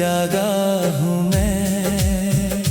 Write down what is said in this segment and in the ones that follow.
जागा हूँ मैं,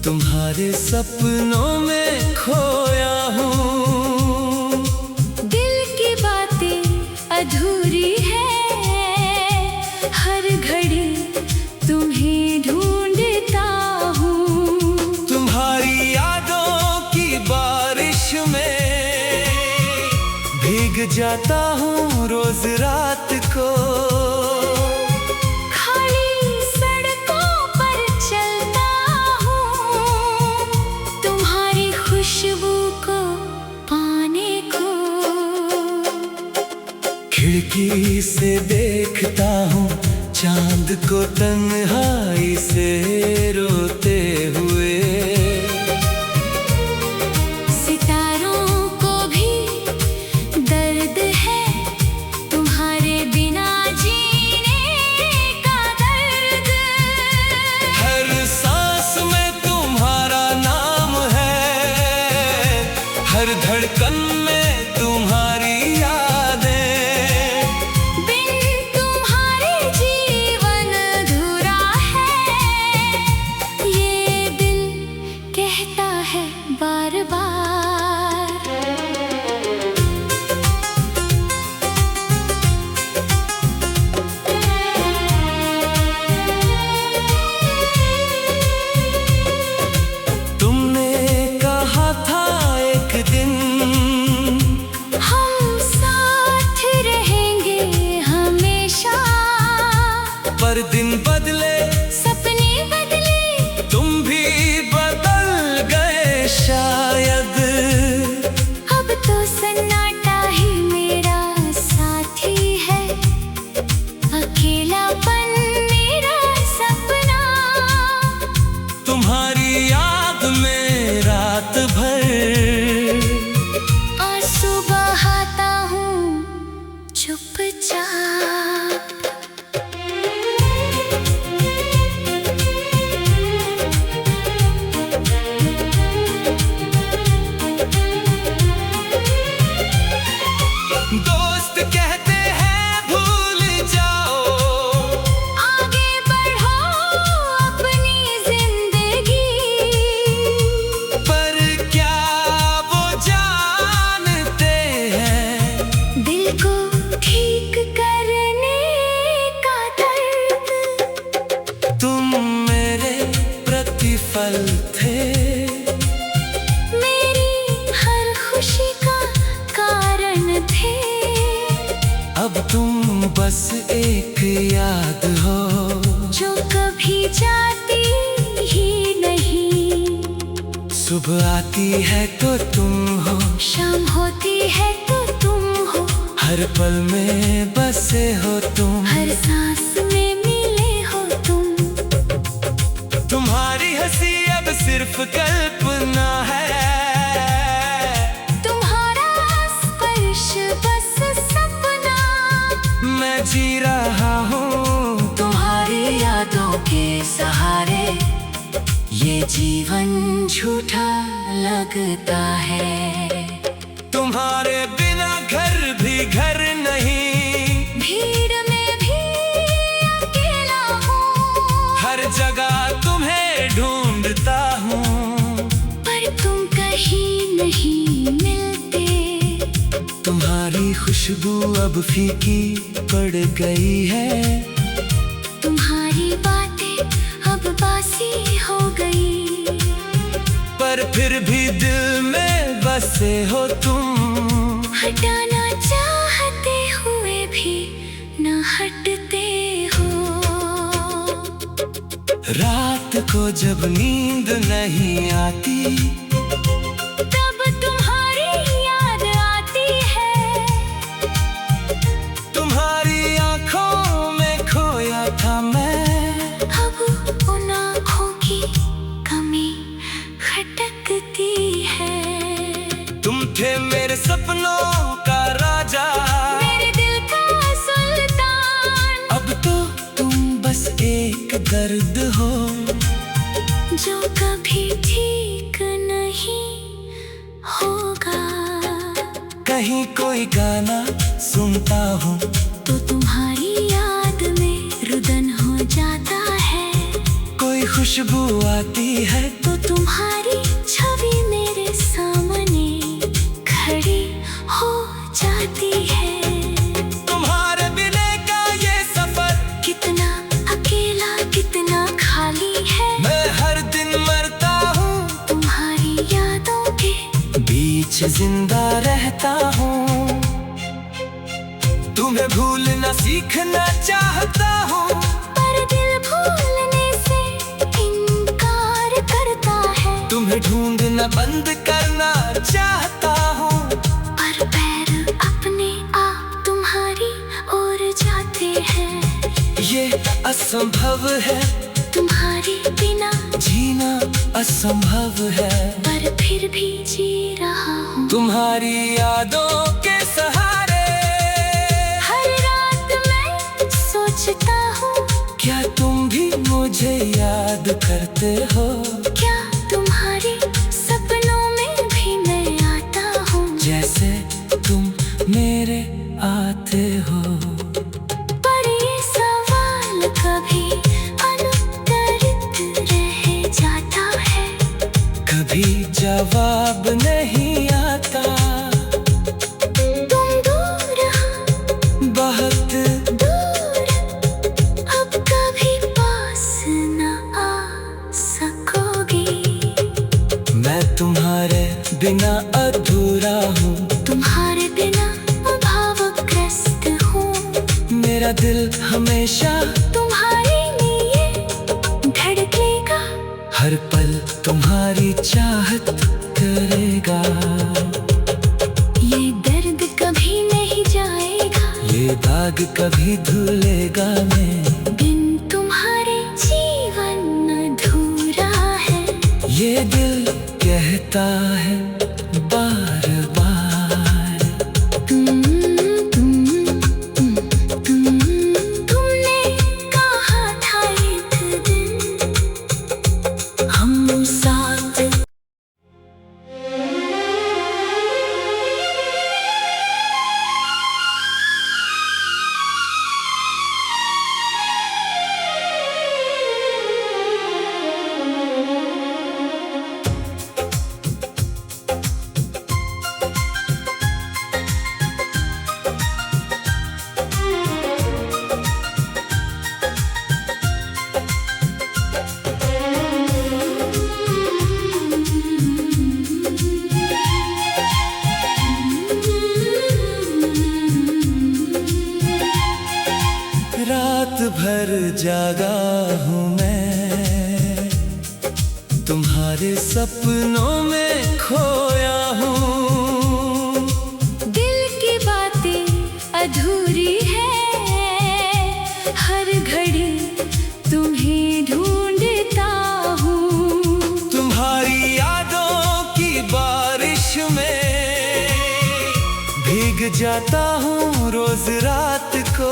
तुम्हारे सपनों में खोया हूँ। दिल की बातें अधूरी है, हर घड़ी तुम्हें ढूंढता हूँ। तुम्हारी यादों की बारिश में भीग जाता हूँ रोज रात को। खाली सड़कों पर चलता हूँ, तुम्हारी खुशबू को पाने को। खिड़की से देखता हूँ चांद को तन्हाई से रोते हुए। सितारों को भी दर्द है तुम्हारे बिना जीने का दर्द। हर सांस में तुम्हारा नाम है, हर धड़कन में तुम्हारी यादें। बिन तुम्हारे जीवन अधूरा है, ये दिल कहता है बार बार। तुमने कहा था एक दिन हम साथ रहेंगे हमेशा, पर दिन बदले सपने बदले तुम भी बदल गए शायद। अब तो सन्नाटा ही मेरा साथी है, अकेलापन मेरा सपना। तुम्हारी याद में रात भर आंसू बहाता हूँ चुपचाप। दोस्त कहते हैं भूल जाओ, आगे बढ़ो अपनी जिंदगी, पर क्या वो जानते हैं दिल को ठीक करने का दर्द। तुम मेरे प्रतिफल थे, मेरी हर खुशी का कारण थे। अब तुम बस एक याद हो जो कभी जाती ही नहीं, सुबह आती है तो तुम हो, शाम होती है तो तुम हो। हर पल में बसे हो तुम, हर सांस में मिले हो तुम। तुम्हारी हंसी अब सिर्फ कल्पना है, तुम्हारा स्पर्श बस सपना। मैं जी रहा हूँ तुम्हारी यादों के सहारे। ये जीवन झूठा लगता है, तुम्हारे बिना घर भी घर नहीं। भीड़ में भी अकेला हूँ, हर जगह तुम्हें ढूंढता हूँ, पर तुम कहीं नहीं मिलते। तुम्हारी खुशबू अब फीकी पड़ गई है, तुम्हारी बातें अब बासी हो गई, पर फिर भी दिल में बसे हो तुम। हटाना चाहते हुए भी न हटते हो। रात को जब नींद नहीं आती, तब तुम्हारी याद आती है। तुम्हारी आंखों में खोया था मैं, अब उन आँखों की कमी खटकती है। तुम थे मेरे सपनों का राजा, मेरे दिल का सुल्तान। अब तो तुम बस एक दर्द हो, जो कभी ठीक नहीं होगा। कहीं कोई गाना सुनता हूँ तो तुम्हारी याद में रुदन हो जाता खुशबू आती है तो तुम्हारी छवि मेरे सामने खड़ी हो जाती है। तुम्हारे बिना का ये सफर कितना अकेला कितना खाली है। मैं हर दिन मरता हूँ तुम्हारी यादों के बीच जिंदा रहता हूँ। तुम्हें भूलना सीखना चाहता हूँ, पर दिल भूलने से इनकार करता है। तुम्हें ढूंढना बंद करना चाहता हूँ, पर पैर अपने आप तुम्हारी ओर जाते हैं। ये असंभव है, तुम्हारे बिना जीना असंभव है, पर फिर भी जी रहा हूँ। तुम्हारी यादों के सहारे हर रात मैं सोचता हूँ, क्या तुम भी मुझे याद करते हो? क्या तुम्हारे सपनों में भी मैं आता हूँ? जैसे तुम मेरे आते हो। पर ये सवाल कभी अनुत्तरित रह जाता है। कभी जवाब नहीं आता। तुम दूर हो, बहुत दूर, अब कभी पास न आ सकोगे। मैं तुम्हारे बिना अधूरा हूँ, तुम्हारे बिना भावग्रस्त हूँ। मेरा दिल हमेशा तुम्हारे लिए धड़केगा, हर पल तुम्हारी चाहत करेगा। ये दर्द कभी नहीं जाएगा, ये दाग कभी धुलेगा नहीं। बिन तुम्हारे जीवन अधूरा है। ये दिल कहता है बार बार। तुमने कहा था एक दिन हम साथ। रात भर जागा हूँ मैं, तुम्हारे सपनों में खोया हूँ। दिल की बातें अधूरी है, हर घड़ी तुम्हें ढूंढता हूँ। तुम्हारी यादों की बारिश में भीग जाता हूँ रोज रात को।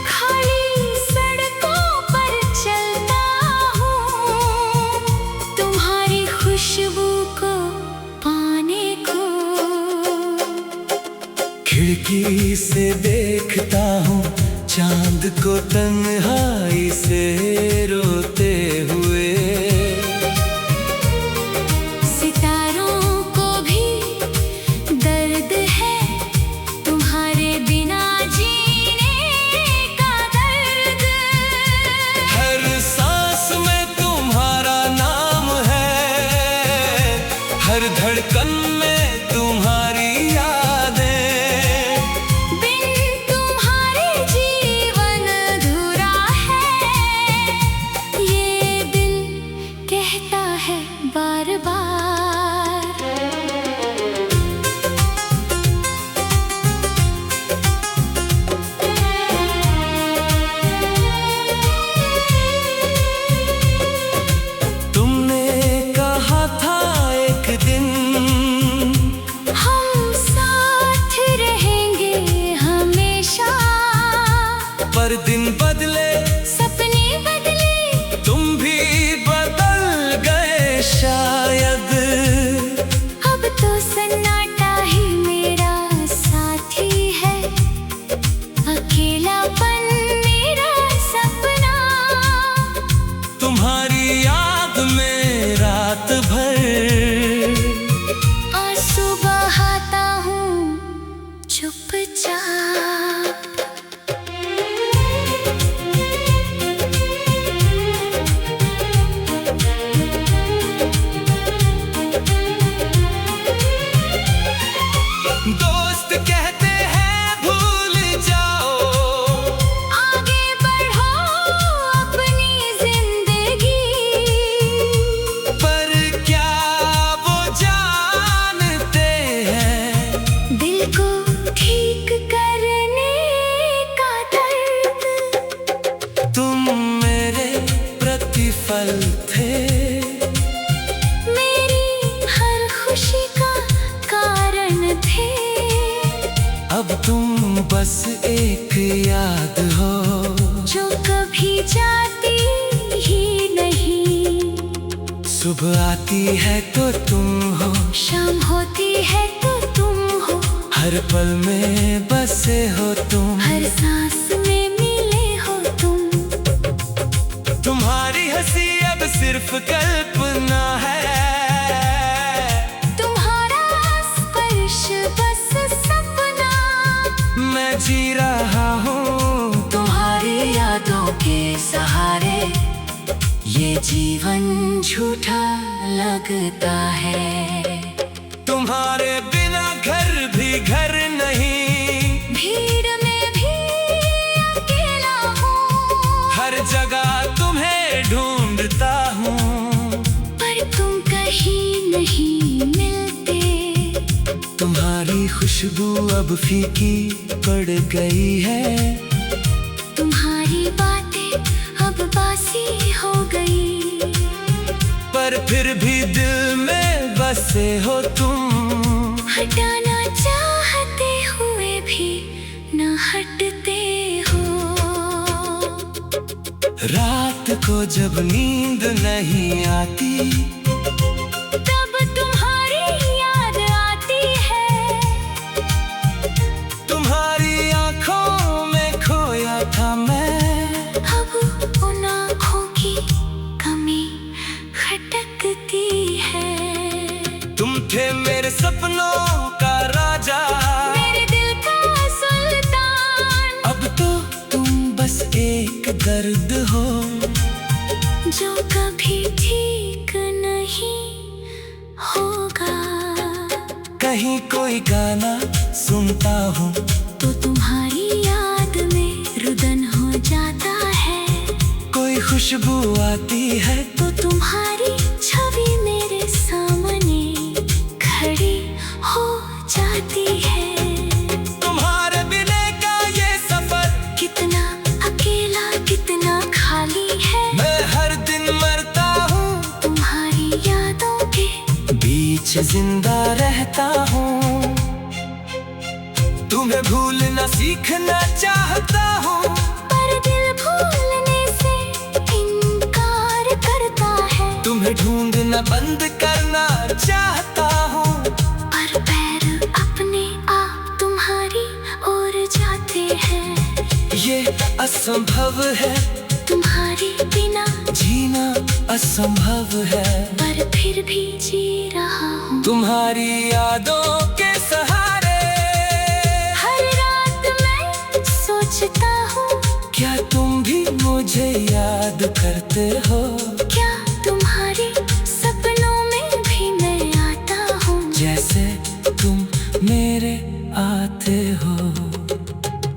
खाली सड़कों पर चलता हूँ, तुम्हारी खुशबू को पाने को। खिड़की से देखता हूँ चांद को तन्हाई से रोते हुए। सितारों को भी दर्द है, तुम्हारे बिना जीने का दर्द। हर सांस में तुम्हारा नाम है, हर धड़कन में तुम्हारी यादें। बिन तुम्हारे जीवन अधूरा है, ये दिल कहता है बार बार। तुमने कहा था एक दिन हम साथ रहेंगे हमेशा, पर दिन बदले सपने बदले, तुम भी बदल गए शायद। अब तो सन्नाटा ही मेरा साथी है, अकेलापन मेरा सपना। सुबह आती है तो तुम हो, शाम होती है तो तुम हो, हर पल में बसे हो तुम, हर सांस में मिले हो तुम। तुम्हारी हंसी अब सिर्फ कल्पना है, तुम्हारा स्पर्श बस सपना। मैं जी रहा हूँ तुम्हारी यादों के सहारे, ये जीवन झूठा लगता है। तुम्हारे बिना घर भी घर नहीं, भीड़ में भी अकेला हूँ, हर जगह तुम्हें ढूंढता हूँ, पर तुम कहीं नहीं मिलते। तुम्हारी खुशबू अब फीकी पड़ गई है, तुम्हारी बातें अब बासी हो गई, पर फिर भी दिल में बसे हो तुम। हटाना चाहते हुए भी न हटते हो। रात को जब नींद नहीं आती, तब तुम्हारी याद आती है, तुम्हारी आंखों में खोया था मैं, अब उन आँखों की कमी खटकती है। तुम थे मेरे सपनों का राजा, मेरे दिल का सुल्तान, अब तो तुम बस एक दर्द हो, जो कभी ठीक नहीं होगा। कहीं कोई गाना सुनता हूँ तो तुम्हारी याद में रुदन हो जाता है, कोई खुशबू आती है तो तुम्हारी छवि मेरे सामने खड़ी हो जाती है। तुम्हारे बिना का ये सफर कितना अकेला कितना खाली है, मैं हर दिन मरता हूँ, तुम्हारी यादों के बीच जिंदा रहता हूँ, तुम्हें भूलना सीखना चाहता हूँ, पर दिल भूलने से इनकार करता है। तुम्हें ढूंढना बंद करना चाहता हूँ, पर पैर अपने आप तुम्हारी ओर जाते हैं। ये असंभव है, तुम्हारे बिना जीना असंभव है, पर फिर भी जी रहा हूँ। तुम्हारी यादों के सहारे हर रात मैं सोचता हूँ, क्या तुम भी मुझे याद करते हो, क्या तुम्हारे सपनों में भी मैं आता हूँ, जैसे तुम मेरे आते हो।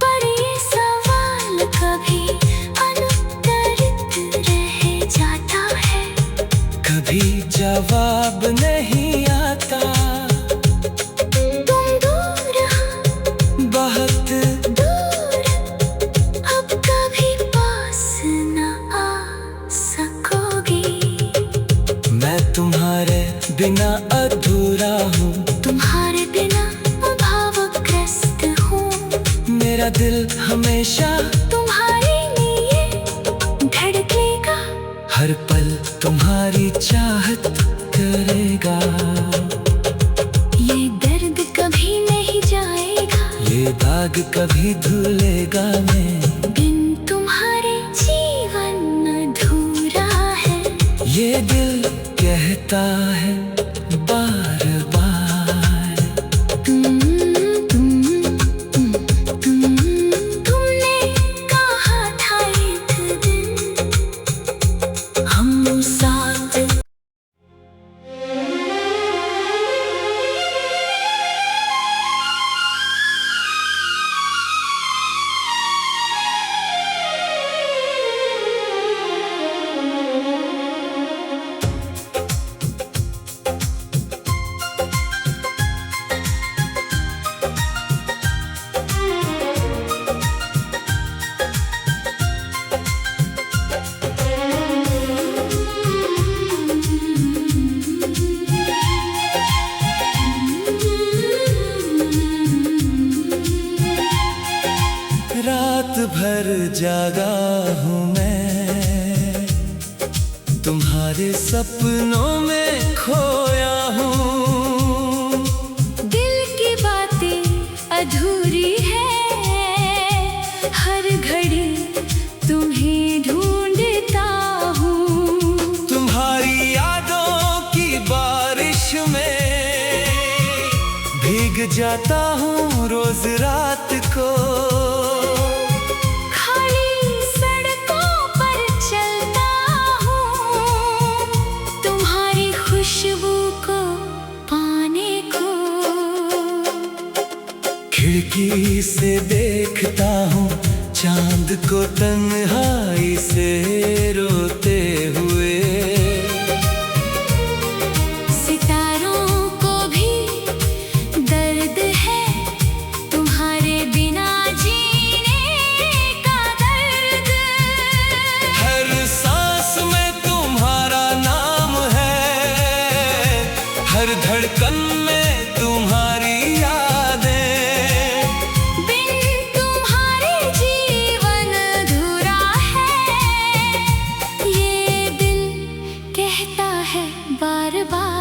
पर ये सवाल कभी अनुत्तरित रह जाता है, कभी जवाब नहीं आता, तुम दूर हो बहुत दूर, अब कभी पास न आ सकोगी। मैं तुम्हारे बिना अधूरा हूँ, तुम्हारे बिना भावग्रस्त हूँ, मेरा दिल हमेशा तुम्हारे लिए धड़केगा, हर पल तुम्हारी चाहत करेगा। ये दर्द कभी नहीं जाएगा, ये दाग कभी धुलेगा नहीं, बिन तुम्हारे जीवन अधूरा है। ये दिल कहता है बार बार। तुमने कहा था एक दिन हम साथ। रात भर जागा हूँ मैं, तुम्हारे सपनों जाता हूँ रोज रात को। खाली सड़कों पर चलता हूँ तुम्हारी खुशबू को पाने को। खिड़की से देखता हूँ चांद को तन्हाई से रोते हुए। सितारों को भी दर्द है तुम्हारे बिना जीने का दर्द। हर सांस में तुम्हारा नाम है, हर धड़कन में तुम्हारी यादें। बिन तुम्हारे जीवन अधूरा है, ये दिल कहता है बार बार।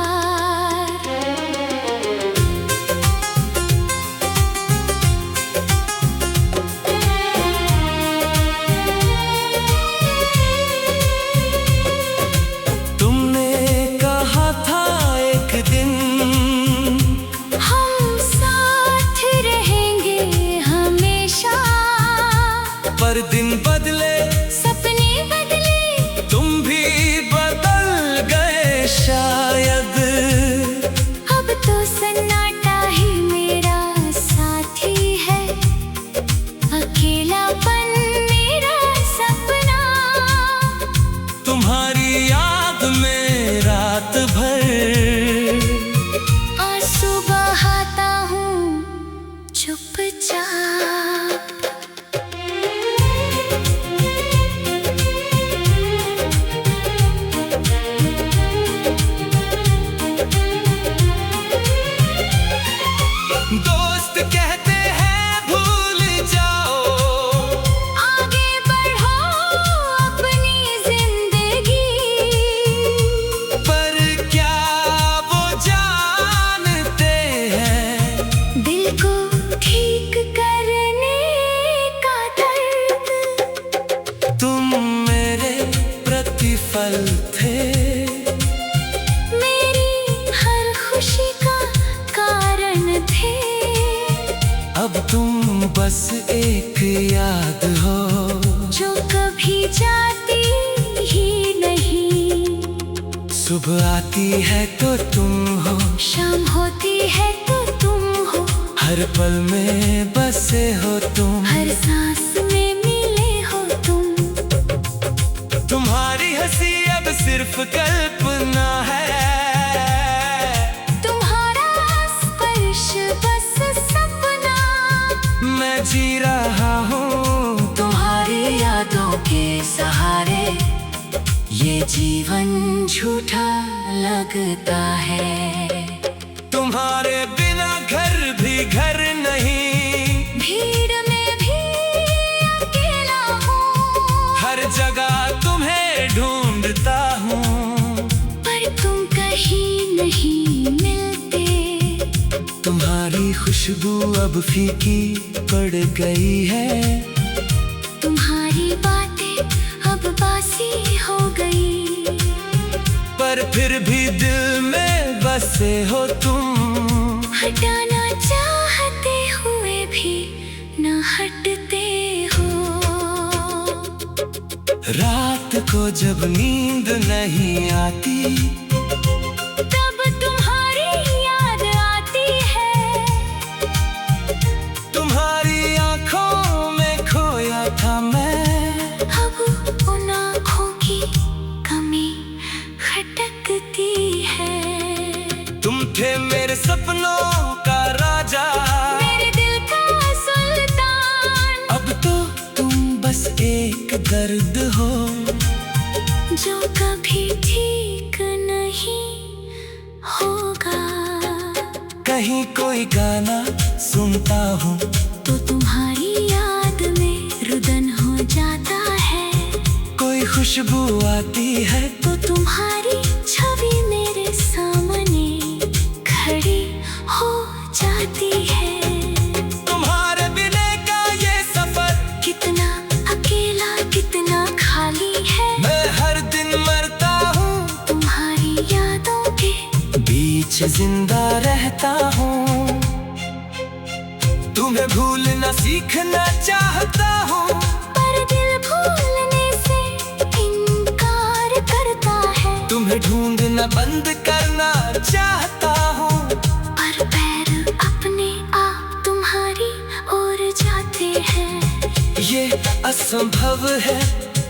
तुमने कहा था एक दिन हम साथ रहेंगे हमेशा, पर दिन बदले सपने बदले तुम भी बदल गए शायद। अब तो सन्नाटा ही मेरा साथी है, अकेलापन मेरा सपना। तुम्हारी याद में रात भर आंसू बहाता हूँ चुपचाप। दोस्त कहते हैं भूल जाओ, आगे बढ़ो अपनी जिंदगी, पर क्या वो जानते हैं दिल को ठीक करने का दर्द। तुम मेरे प्रतिफल थे, मेरी हर खुशी का कारण थे। अब तुम बस एक याद हो जो कभी जाती ही नहीं, सुबह आती है तो तुम हो, शाम होती है तो तुम हो। हर पल में बसे हो तुम, हर सांस में मिले हो तुम। तुम्हारी हंसी अब सिर्फ कल्पना है, तुम्हारा स्पर्श बस सपना। मैं जी रहा हूँ तुम्हारी यादों के सहारे। ये जीवन झूठा लगता है, तुम्हारे बिना घर भी घर नहीं। भीड़ में भी अकेला हूँ, हर जगह तुम्हें ढूंढता हूँ, पर तुम कहीं नहीं मिलते। तुम्हारी खुशबू अब फीकी पड़ गई है, तुम्हारी बातें अब बासी हो गई, पर फिर भी दिल में बसे हो तुम। हटाना चाहते हुए भी न हटते हो। रात को जब नींद नहीं आती, तब तुम्हारी याद आती है, तुम्हारी आंखों में खोया था मैं। अब उन आँखों की कमी खटकती है। तुम थे मेरे सपनों का राजा, मेरे दिल का सुल्तान। अब तो तुम बस एक दर्द हो, जो कभी ठीक नहीं होगा। कहीं कोई गाना सुनता हूँ तो तुम्हारी याद में रुदन हो जाता है, कोई खुशबू आती है तो तुम्हारी छवि मेरे सामने खड़ी हो जाती है। तुम्हारे बिना का ये सफर कितना अकेला कितना खाली है, मैं हर दिन मरता हूँ तुम्हारी यादों के बीच जिंदा रहता हूँ। तुम्हें भूलना सीखना चाहता हूँ, पर दिल भूलने से इनकार करता है। तुम्हें ढूंढना बंद करना चाहता हूँ, पर पैर अपने आप तुम्हारी ओर जाते हैं। ये असंभव है,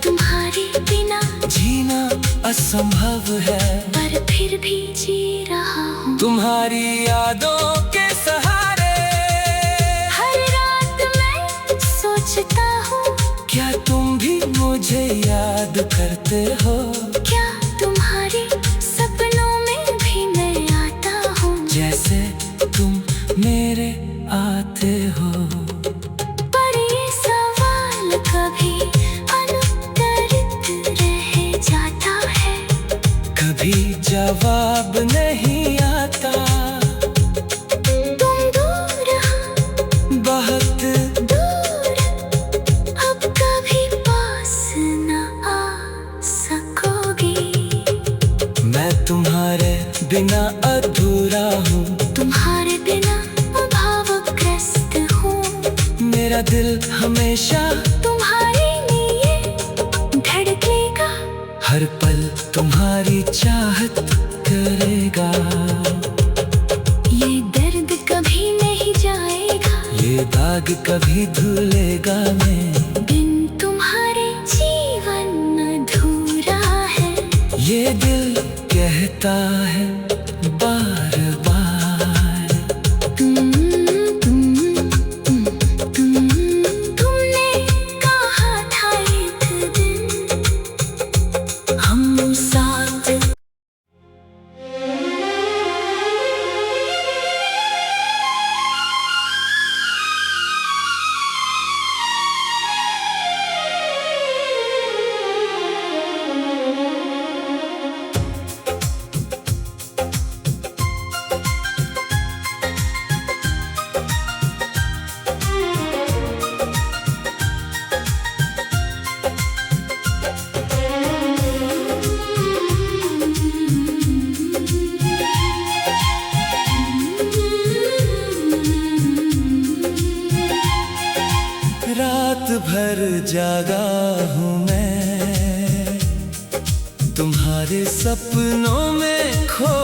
तुम्हारे बिना जीना असंभव है, पर फिर भी जी रहा हूँ। तुम्हारी यादों के सहारे हर रात मैं सोचता हूँ, क्या तुम भी मुझे याद करते हो? क्या तुम्हारे सपनों में भी मैं आता हूँ? जैसे तुम मेरे आते हो। पर ये सवाल कभी अनुत्तरित रह जाता है, कभी जवाब नहीं आता। तुम दूर हो, बहुत दूर, अब कभी पास न आ सकोगी। मैं तुम्हारे बिना अधूरा हूँ, तुम्हारे बिना भावग्रस्त हूँ। मेरा दिल हमेशा तुम्हारे लिए धड़केगा, हर पल तुम्हारी चाहत करेगा। ये दर्द कभी नहीं जाएगा, ये दाग कभी धुलेगा नहीं, बिन तुम्हारे जीवन अधूरा है। ये दिल कहता है बार बार। तुमने कहा था एक दिन हम साथ। रात भर जागा हूँ मैं, तुम्हारे सपनों में खो